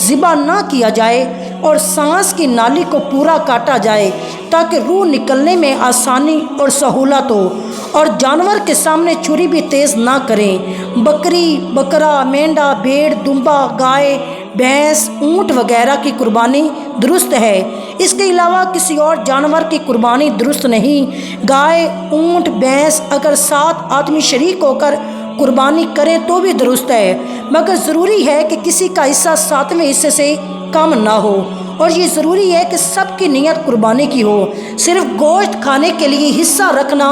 ذبح نہ کیا جائے اور سانس کی نالی کو پورا کاٹا جائے تاکہ روح نکلنے میں آسانی اور سہولت ہو، اور جانور کے سامنے چھری بھی تیز نہ کریں۔ بکری، بکرا، مینڈا، بھیڑ، دمبا، گائے، بھینس، اونٹ وغیرہ کی قربانی درست ہے۔ اس کے علاوہ کسی اور جانور کی قربانی درست نہیں۔ گائے، اونٹ، بھینس اگر 7 آدمی شریک ہو کر قربانی کریں تو بھی درست ہے، مگر ضروری ہے کہ کسی کا حصہ 7ویں حصے سے کم نہ ہو، اور یہ ضروری ہے کہ سب کی نیت قربانی کی ہو۔ صرف گوشت کھانے کے لیے حصہ رکھنا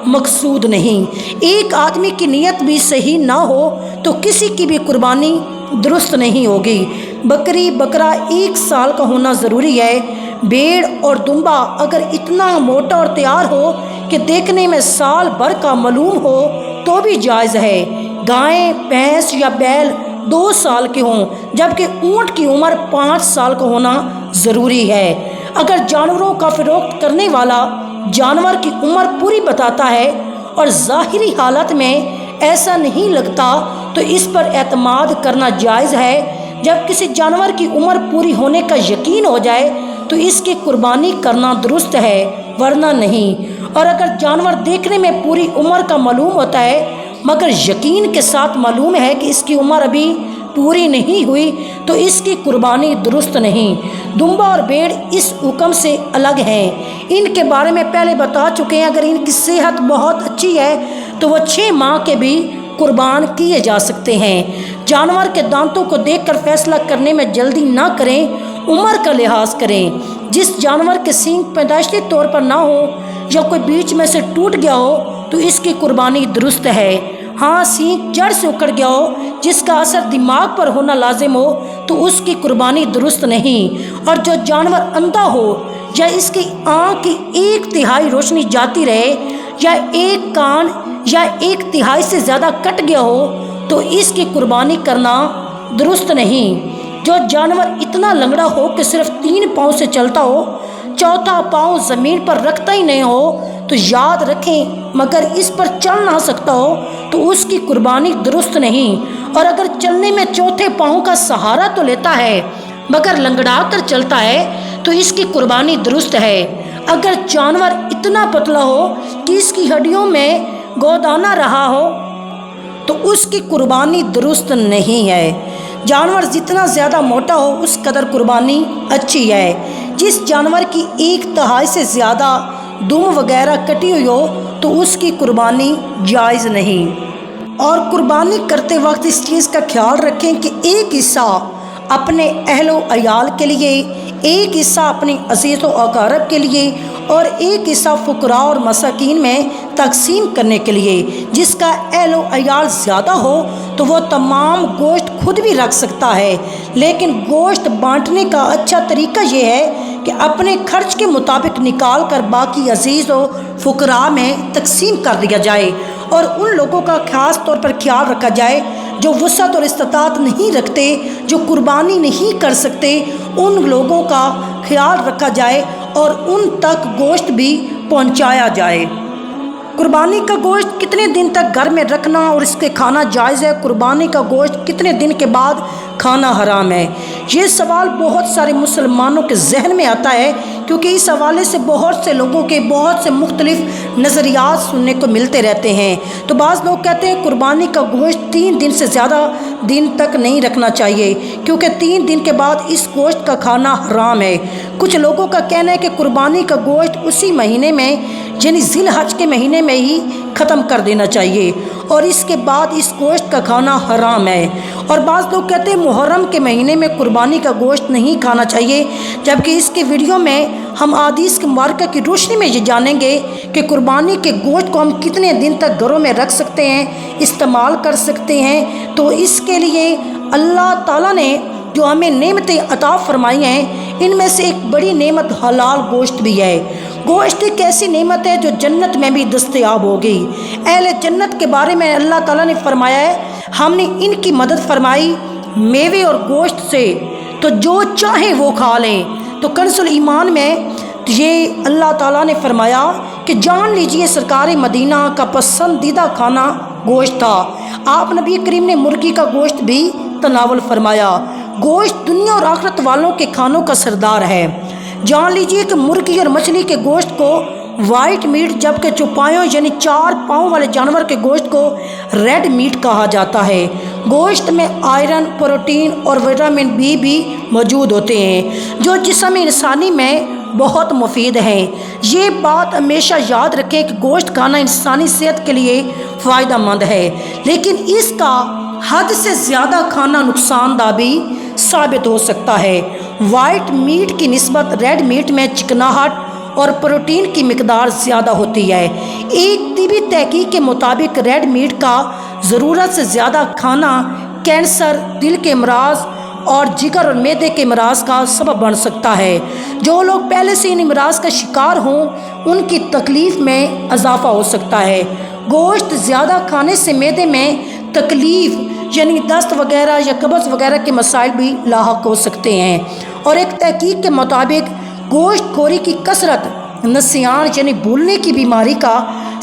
مقصود نہیں۔ ایک آدمی کی نیت بھی صحیح نہ ہو تو کسی کی بھی قربانی درست نہیں ہوگی۔ بکری، بکرا 1 سال کا ہونا ضروری ہے۔ بھیڑ اور دمبا اگر اتنا موٹا اور تیار ہو کہ دیکھنے میں سال بھر کا معلوم ہو تو بھی جائز ہے۔ گائیں، بھینس یا بیل 2 سال کے ہوں، جبکہ اونٹ کی عمر 5 سال کا ہونا ضروری ہے۔ اگر جانوروں کا فروخت کرنے والا جانور کی عمر پوری بتاتا ہے اور ظاہری حالت میں ایسا نہیں لگتا تو اس پر اعتماد کرنا جائز ہے۔ جب کسی جانور کی عمر پوری ہونے کا یقین ہو جائے تو اس کی قربانی کرنا درست ہے، ورنہ نہیں۔ اور اگر جانور دیکھنے میں پوری عمر کا معلوم ہوتا ہے مگر یقین کے ساتھ معلوم ہے کہ اس کی عمر ابھی پوری نہیں ہوئی تو اس کی قربانی درست نہیں۔ دمبا اور بھیڑ اس حکم سے الگ ہیں، ان کے بارے میں پہلے بتا چکے ہیں۔ اگر ان کی صحت بہت اچھی ہے تو وہ 6 ماہ کے بھی قربان کیے جا سکتے ہیں۔ جانور کے دانتوں کو دیکھ کر فیصلہ کرنے میں جلدی نہ کریں، عمر کا لحاظ کریں۔ جس جانور کے سینگ پیدائشی طور پر نہ ہو یا کوئی بیچ میں سے ٹوٹ گیا ہو تو اس کی قربانی درست ہے۔ ہاں، سینگ جڑ سے اکھڑ گیا ہو جس کا اثر دماغ پر ہونا لازم ہو تو اس کی قربانی درست نہیں۔ اور جو جانور اندھا ہو یا اس کی آنکھ کی 1/3 روشنی جاتی رہے یا ایک کان یا 1/3 سے زیادہ کٹ گیا ہو تو اس کی قربانی کرنا درست نہیں۔ جو جانور اتنا لنگڑا ہو کہ صرف 3 پاؤں سے چلتا ہو، 4تھا پاؤں زمین پر رکھتا ہی نہیں ہو تو یاد رکھیں مگر اس پر چل نہ سکتا ہو تو اس کی قربانی درست نہیں۔ اور اگر چلنے میں 4تھے پاؤں کا سہارا تو لیتا ہے مگر لنگڑا کر چلتا ہے تو اس کی قربانی درست ہے۔ اگر جانور اتنا پتلا ہو کہ اس کی ہڈیوں میں گودانا رہا ہو تو اس کی قربانی درست نہیں ہے۔ جانور جتنا زیادہ موٹا ہو اس قدر قربانی اچھی ہے۔ جس جانور کی 1/3 سے زیادہ دم وغیرہ کٹی ہوئی ہو تو اس کی قربانی جائز نہیں۔ اور قربانی کرتے وقت اس چیز کا خیال رکھیں کہ ایک حصہ اپنے اہل و عیال کے لیے، ایک حصہ اپنی عزیز و اقارب کے لیے اور ایک حصہ فقراء اور مساکین میں تقسیم کرنے کے لیے۔ جس کا اہل و عیال زیادہ ہو تو وہ تمام گوشت خود بھی رکھ سکتا ہے، لیکن گوشت بانٹنے کا اچھا طریقہ یہ ہے کہ اپنے خرچ کے مطابق نکال کر باقی عزیز و فقراء میں تقسیم کر دیا جائے، اور ان لوگوں کا خاص طور پر خیال رکھا جائے جو وسعت اور استطاعت نہیں رکھتے، جو قربانی نہیں کر سکتے، ان لوگوں کا خیال رکھا جائے اور ان تک گوشت بھی پہنچایا جائے۔ قربانی کا گوشت کتنے دن تک گھر میں رکھنا اور اس کے کھانا جائز ہے؟ قربانی کا گوشت کتنے دن کے بعد کھانا حرام ہے؟ یہ سوال بہت سارے مسلمانوں کے ذہن میں آتا ہے، کیونکہ اس حوالے سے بہت سے لوگوں کے بہت سے مختلف نظریات سننے کو ملتے رہتے ہیں۔ تو بعض لوگ کہتے ہیں قربانی کا گوشت 3 دن سے زیادہ دن تک نہیں رکھنا چاہیے، کیونکہ 3 دن کے بعد اس گوشت کا کھانا حرام ہے۔ کچھ لوگوں کا کہنا ہے کہ قربانی کا گوشت اسی مہینے میں یعنی ذی الحج کے مہینے میں ہی ختم کر دینا چاہیے اور اس کے بعد اس گوشت کا کھانا حرام ہے۔ اور بعض لوگ کہتے ہیں محرم کے مہینے میں قربانی کا گوشت نہیں کھانا چاہیے، جبکہ اس کے ویڈیو میں ہم احادیث مبارکہ کی روشنی میں یہ جانیں گے کہ قربانی کے گوشت کو ہم کتنے دن تک گھروں میں رکھ سکتے ہیں، استعمال کر سکتے ہیں۔ تو اس کے لیے اللہ تعالیٰ نے جو ہمیں نعمتیں عطا فرمائی ہیں ان میں سے ایک بڑی نعمت حلال گوشت بھی ہے۔ گوشت ایک ایسی نعمت ہے جو جنت میں بھی دستیاب ہوگی۔ اہل جنت کے بارے میں اللہ تعالیٰ نے فرمایا ہے، ہم نے ان کی مدد فرمائی میوے اور گوشت سے، تو جو چاہیں وہ کھا لیں۔ تو کنز الایمان میں یہ اللہ تعالیٰ نے فرمایا کہ جان لیجئے سرکار مدینہ کا پسندیدہ کھانا گوشت تھا۔ آپ نبی کریم نے مرغی کا گوشت بھی تناول فرمایا۔ گوشت دنیا اور آخرت والوں کے کھانوں کا سردار ہے۔ جان لیجیے کہ مرغی اور مچھلی کے گوشت کو وائٹ میٹ، جبکہ چوپایوں یعنی 4 پاؤں والے جانور کے گوشت کو ریڈ میٹ کہا جاتا ہے۔ گوشت میں آئرن، پروٹین اور وٹامن بی بھی موجود ہوتے ہیں جو جسم انسانی میں بہت مفید ہیں۔ یہ بات ہمیشہ یاد رکھیں کہ گوشت کھانا انسانی صحت کے لیے فائدہ مند ہے، لیکن اس کا حد سے زیادہ کھانا نقصان دہ بھی ثابت ہو سکتا ہے۔ وائٹ میٹ کی نسبت ریڈ میٹ میں چکناہٹ اور پروٹین کی مقدار زیادہ ہوتی ہے۔ ایک طبی تحقیق کے مطابق ریڈ میٹ کا ضرورت سے زیادہ کھانا کینسر، دل کے امراض اور جگر اور معدے کے امراض کا سبب بن سکتا ہے۔ جو لوگ پہلے سے ان امراض کا شکار ہوں ان کی تکلیف میں اضافہ ہو سکتا ہے۔ گوشت زیادہ کھانے سے معدے میں تکلیف یعنی دست وغیرہ یا قبض وغیرہ کے مسائل بھی لاحق ہو سکتے ہیں، اور ایک تحقیق کے مطابق گوشت خوری کی کثرت نسیان یعنی بھولنے کی بیماری کا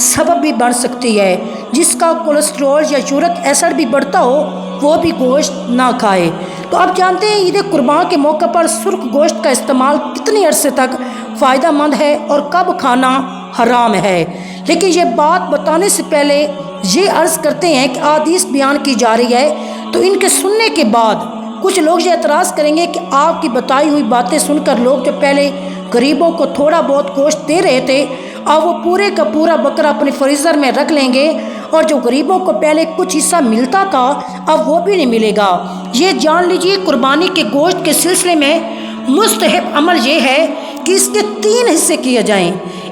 سبب بھی بن سکتی ہے۔ جس کا کولیسٹرول یا یورک ایسڈ بھی بڑھتا ہو وہ بھی گوشت نہ کھائے۔ تو آپ جانتے ہیں عید قربان کے موقع پر سرخ گوشت کا استعمال کتنی عرصے تک فائدہ مند ہے اور کب کھانا حرام ہے، لیکن یہ بات بتانے سے پہلے یہ عرض کرتے ہیں کہ احادیث بیان کی جا رہی ہے تو ان کے سننے کے بعد کچھ لوگ یہ اعتراض کریں گے کہ آپ کی بتائی ہوئی باتیں سن کر لوگ جو پہلے غریبوں کو تھوڑا بہت گوشت دے رہے تھے اب وہ پورے کا پورا بکرا اپنے فریزر میں رکھ لیں گے، اور جو غریبوں کو پہلے کچھ حصہ ملتا تھا اب وہ بھی نہیں ملے گا۔ یہ جان لیجیے قربانی کے گوشت کے سلسلے میں مستحب عمل یہ ہے کہ اس کے 3 حصے کیے جائیں۔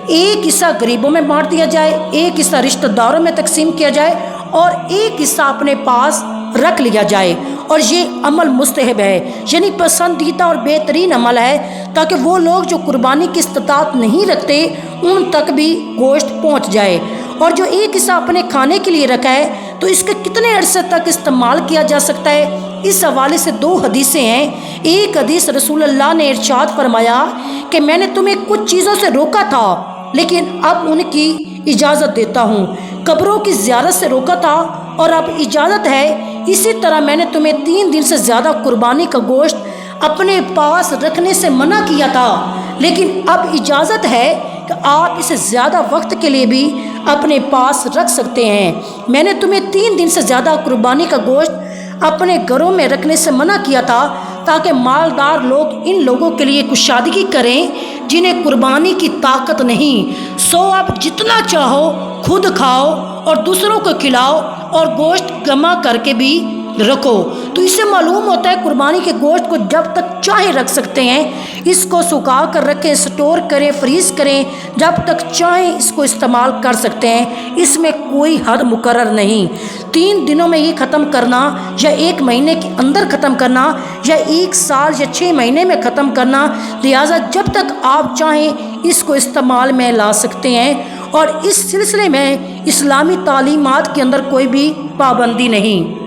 ایک حصہ غریبوں میں بانٹ دیا جائے، ایک حصہ رشتہ داروں میں تقسیم کیا جائے اور ایک حصہ اپنے پاس رکھ لیا جائے، اور یہ عمل مستحب ہے یعنی پسندیدہ اور بہترین عمل ہے تاکہ وہ لوگ جو قربانی کی استطاعت نہیں رکھتے ان تک بھی گوشت پہنچ جائے۔ اور جو ایک حصہ اپنے کھانے کے لیے رکھا ہے تو اس کے کتنے عرصے تک استعمال کیا جا سکتا ہے، اس حوالے سے 2 حدیثیں ہیں۔ ایک حدیث رسول اللہ نے ارشاد فرمایا کہ میں نے تمہیں کچھ چیزوں سے روکا تھا لیکن اب ان کی اجازت دیتا ہوں، قبروں کی زیارت سے روکا تھا اور اب اجازت ہے، اسی طرح میں نے تمہیں 3 دن سے زیادہ قربانی کا گوشت اپنے پاس رکھنے سے منع کیا تھا لیکن اب اجازت ہے کہ آپ اسے زیادہ وقت کے لیے بھی اپنے پاس رکھ سکتے ہیں۔ میں نے تمہیں 3 دن سے زیادہ قربانی کا گوشت اپنے گھروں میں رکھنے سے منع کیا تھا تاکہ مالدار لوگ ان لوگوں کے لیے کشادگی کریں جنہیں قربانی کی طاقت نہیں۔ سو آپ جتنا چاہو خود کھاؤ اور دوسروں کو کھلاؤ اور گوشت جمع کر کے بھی رکھو۔ تو اس سے معلوم ہوتا ہے قربانی کے گوشت کو جب تک چاہے رکھ سکتے ہیں، اس کو سکھا کر رکھیں، سٹور کریں، فریز کریں، جب تک چاہیں اس کو استعمال کر سکتے ہیں، اس میں کوئی حد مقرر نہیں۔ 3 دنوں میں یہ ختم کرنا یا 1 مہینے کے اندر ختم کرنا یا 1 سال یا 6 مہینے میں ختم کرنا، لہٰذا جب تک آپ چاہیں اس کو استعمال میں لا سکتے ہیں، اور اس سلسلے میں اسلامی تعلیمات کے اندر کوئی بھی پابندی نہیں۔